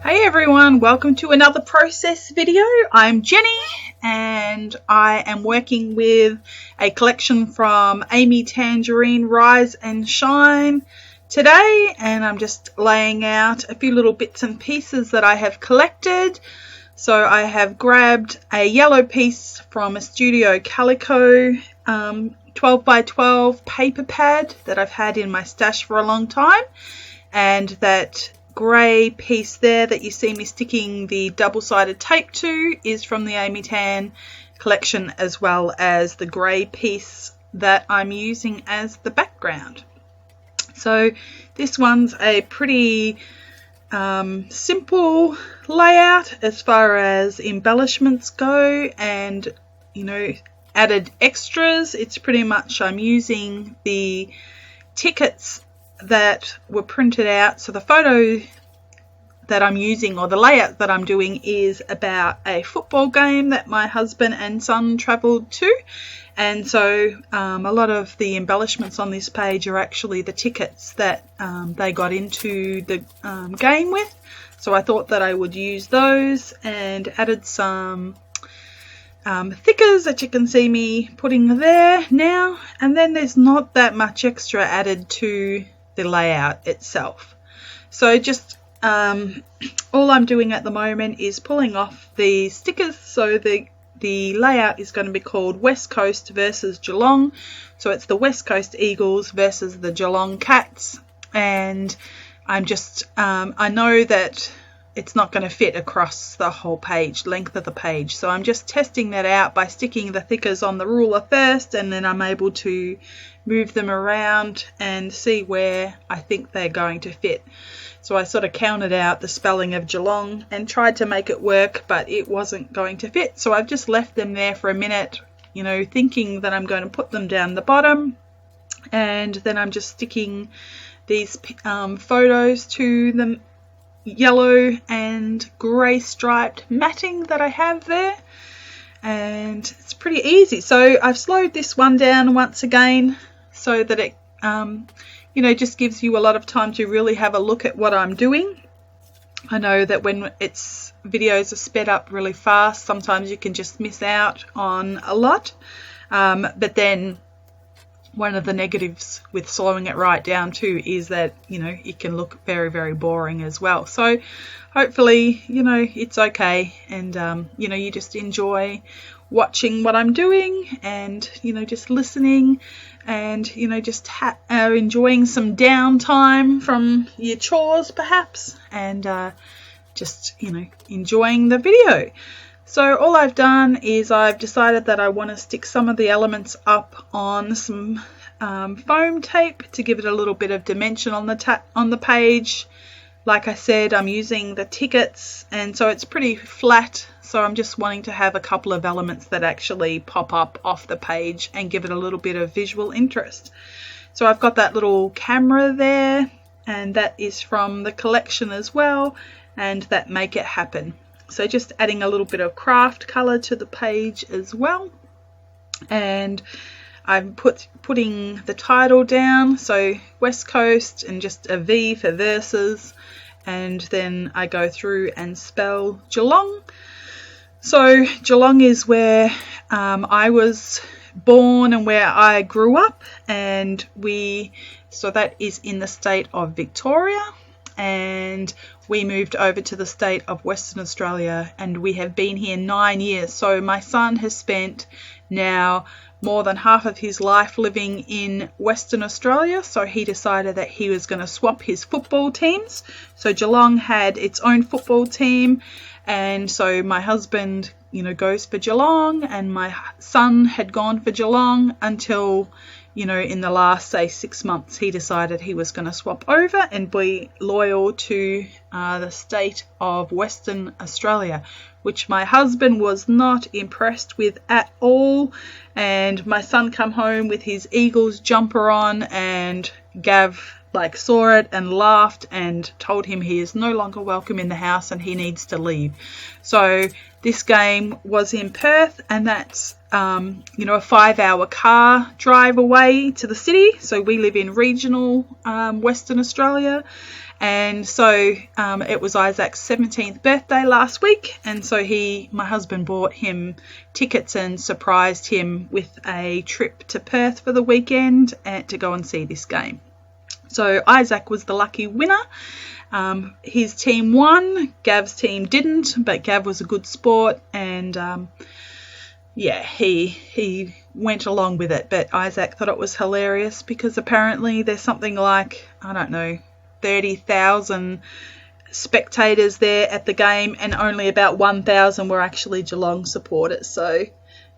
Hey everyone, welcome to another process video. I'm Jenny and I am working with a collection from Amy Tangerine Rise and Shine today, and I'm just laying out a few little bits and pieces that I have collected. So I have grabbed a yellow piece from a Studio Calico 12 by 12 paper pad that I've had in my stash for a long time, and that grey piece there that you see me sticking the double-sided tape to is from the Amy Tan collection, as well as the grey piece that I'm using as the background. So this one's a pretty simple layout as far as embellishments go, and added extras. It's pretty much I'm using the tickets that were printed out. So the photo that I'm using, or the layout that I'm doing, is about a football game that my husband and son travelled to, and so a lot of the embellishments on this page are actually the tickets that they got into the game with. So I thought that I would use those, and added some thickers that you can see me putting there now, and then there's not that much extra added to the layout itself. So just all I'm doing at the moment is pulling off the stickers. So the layout is going to be called West Coast versus Geelong. So it's the West Coast Eagles versus the Geelong Cats, and I'm just I know that it's not going to fit across the whole page, length of the page, so I'm just testing that out by sticking the thickers on the ruler first, and then I'm able to move them around and see where I think they're going to fit. So I sort of counted out the spelling of Geelong and tried to make it work, but it wasn't going to fit, so I've just left them there for a minute, thinking that I'm going to put them down the bottom, and then I'm just sticking these photos to the yellow and grey striped matting that I have there, and it's pretty easy. So I've slowed this one down once again so that it just gives you a lot of time to really have a look at what I'm doing. I know that when videos are sped up really fast, sometimes you can just miss out on a lot, but then one of the negatives with slowing it right down too is that it can look very, very boring as well. So hopefully it's okay, and you just enjoy watching what I'm doing, and just listening, and just enjoying some downtime from your chores perhaps, and just enjoying the video. So all I've done is I've decided that I want to stick some of the elements up on some foam tape to give it a little bit of dimension on the page. Like I said, I'm using the tickets, and so it's pretty flat, so I'm just wanting to have a couple of elements that actually pop up off the page and give it a little bit of visual interest. So I've got that little camera there, and that is from the collection as well, and that Make It Happen. So just adding a little bit of craft colour to the page as well, and I'm putting the title down, so West Coast, and just a V for versus, and then I go through and spell Geelong. So Geelong is where I was born and where I grew up, and so that is in the state of Victoria, and we moved over to the state of Western Australia, and we have been here 9 years. So my son has spent now more than half of his life living in Western Australia, so he decided that he was going to swap his football teams. So Geelong had its own football team, and so my husband goes for Geelong, and my son had gone for Geelong until in the last, say, 6 months, he decided he was going to swap over and be loyal to the state of Western Australia, which my husband was not impressed with at all. And my son come home with his Eagles jumper on, and Gav saw it and laughed and told him he is no longer welcome in the house and he needs to leave. So this game was in Perth, and that's a 5-hour car drive away to the city. So we live in regional Western Australia, and so it was Isaac's 17th birthday last week, and so my husband bought him tickets and surprised him with a trip to Perth for the weekend to go and see this game. So Isaac was the lucky winner. His team won, Gav's team didn't, but Gav was a good sport, and he went along with it. But Isaac thought it was hilarious because apparently there's something like, 30,000 spectators there at the game, and only about 1,000 were actually Geelong supporters. So,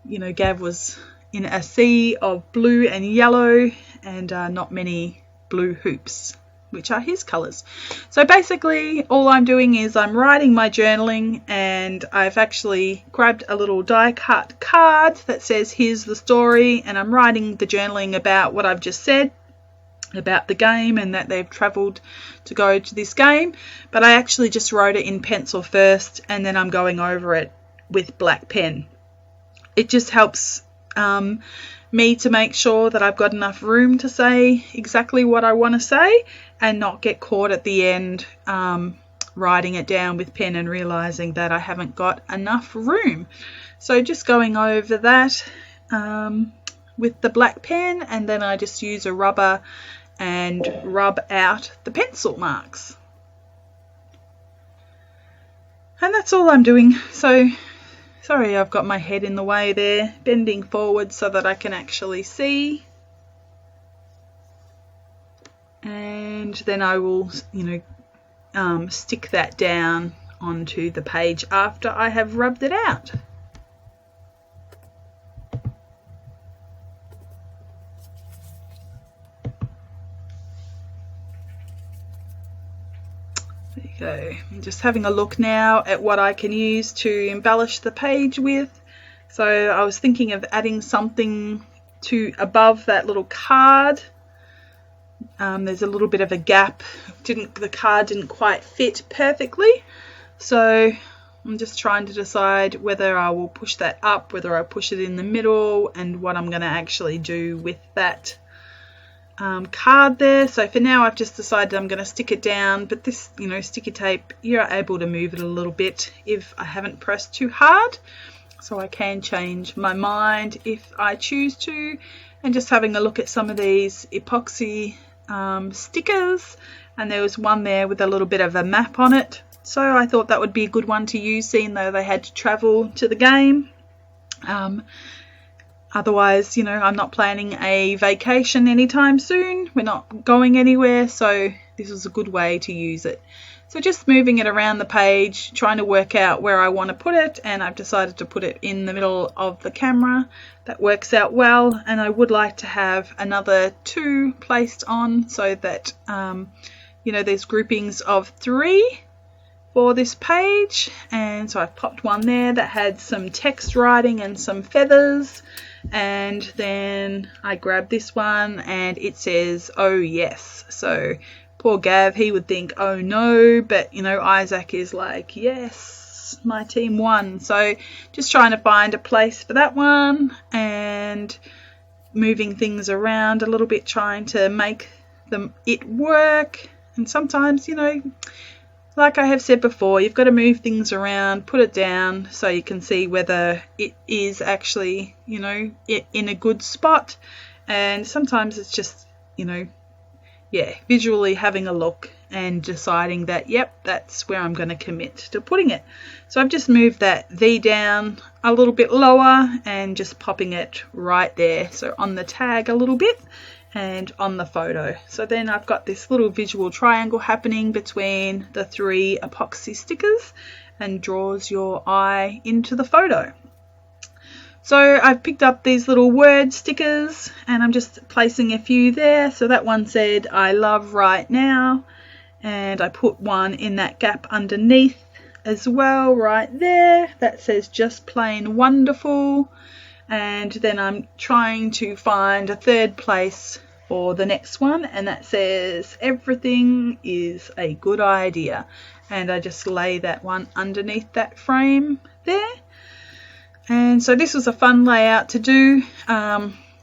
Gav was in a sea of blue and yellow, and not many blue hoops, which are his colours. So basically all I'm doing is I'm writing my journaling, and I've actually grabbed a little die cut card that says here's the story, and I'm writing the journaling about what I've just said about the game and that they've travelled to go to this game. But I actually just wrote it in pencil first, and then I'm going over it with black pen. It just helps me to make sure that I've got enough room to say exactly what I want to say and not get caught at the end writing it down with pen and realising that I haven't got enough room. So just going over that with the black pen, and then I just use a rubber and rub out the pencil marks. And that's all I'm doing. So sorry, I've got my head in the way there, bending forward so that I can actually see. And then I will, stick that down onto the page after I have rubbed it out. There you go. I'm just having a look now at what I can use to embellish the page with. So I was thinking of adding something to above that little card. There's a little bit of a gap. The card didn't quite fit perfectly. So I'm just trying to decide whether I will push that up, whether I push it in the middle, and what I'm going to actually do with that card there. So for now I've just decided I'm going to stick it down, but this, sticky tape, you're able to move it a little bit if I haven't pressed too hard. So I can change my mind if I choose to. And just having a look at some of these epoxy stickers, and there was one there with a little bit of a map on it, so I thought that would be a good one to use, seeing though they had to travel to the game. Otherwise, I'm not planning a vacation anytime soon. We're not going anywhere, so this was a good way to use it. So just moving it around the page, trying to work out where I want to put it, and I've decided to put it in the middle of the camera. That works out well, and I would like to have another 2 placed on so that, there's groupings of 3 for this page. And so I've popped one there that had some text writing and some feathers. And then I grabbed this one and it says, "Oh yes." So poor Gav, he would think, "Oh no," but Isaac is like, "Yes, my team won." So just trying to find a place for that one and moving things around a little bit, trying to make it work. And sometimes, like I have said before, you've got to move things around, put it down so you can see whether it is actually, in a good spot. And sometimes it's just, visually having a look and deciding that, yep, that's where I'm going to commit to putting it. So I've just moved that V down a little bit lower and just popping it right there. So on the tag a little bit and on the photo. So then I've got this little visual triangle happening between the 3 epoxy stickers and draws your eye into the photo. So I've picked up these little word stickers and I'm just placing a few there. So that one said, "I love right now." And I put one in that gap underneath as well, right there. That says "just plain wonderful." And then I'm trying to find a 3rd place or the next one, and that says everything is a good idea, and I just lay that one underneath that frame there. And so this was a fun layout to do.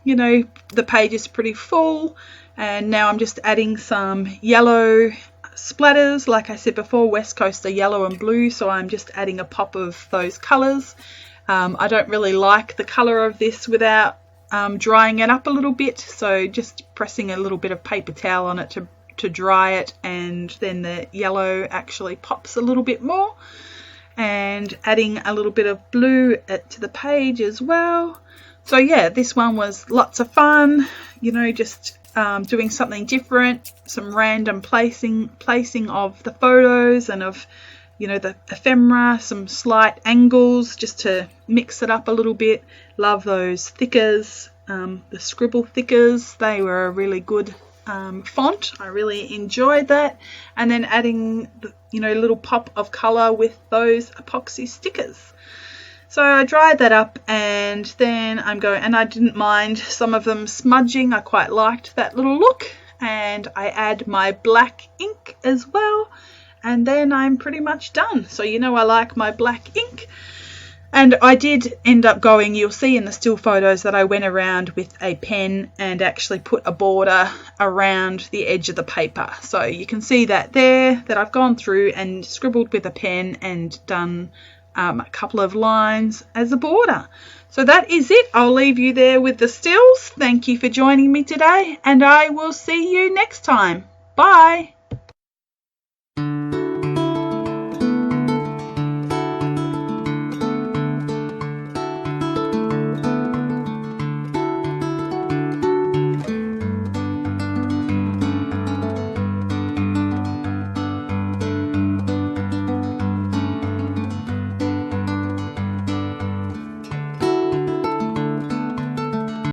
You know, the page is pretty full, and now I'm just adding some yellow splatters. Like I said before, West Coast are yellow and blue, so I'm just adding a pop of those colours. I don't really like the colour of this without drying it up a little bit, so just pressing a little bit of paper towel on it to dry it, and then the yellow actually pops a little bit more. And adding a little bit of blue to the page as well. So yeah, this one was lots of fun, you know, just doing something different, some random placing of the photos and of, you know, the ephemera, some slight angles just to mix it up a little bit. Love those thickers, the scribble thickers. They were a really good font. I really enjoyed that. And then adding, you know, a little pop of colour with those epoxy stickers. So I dried that up, and then and I didn't mind some of them smudging. I quite liked that little look. And I add my black ink as well. And then I'm pretty much done. So you know I like my black ink. And I did end up going, you'll see in the still photos that I went around with a pen and actually put a border around the edge of the paper. So you can see that there, that I've gone through and scribbled with a pen and done a couple of lines as a border. So that is it. I'll leave you there with the stills. Thank you for joining me today, and I will see you next time. Bye.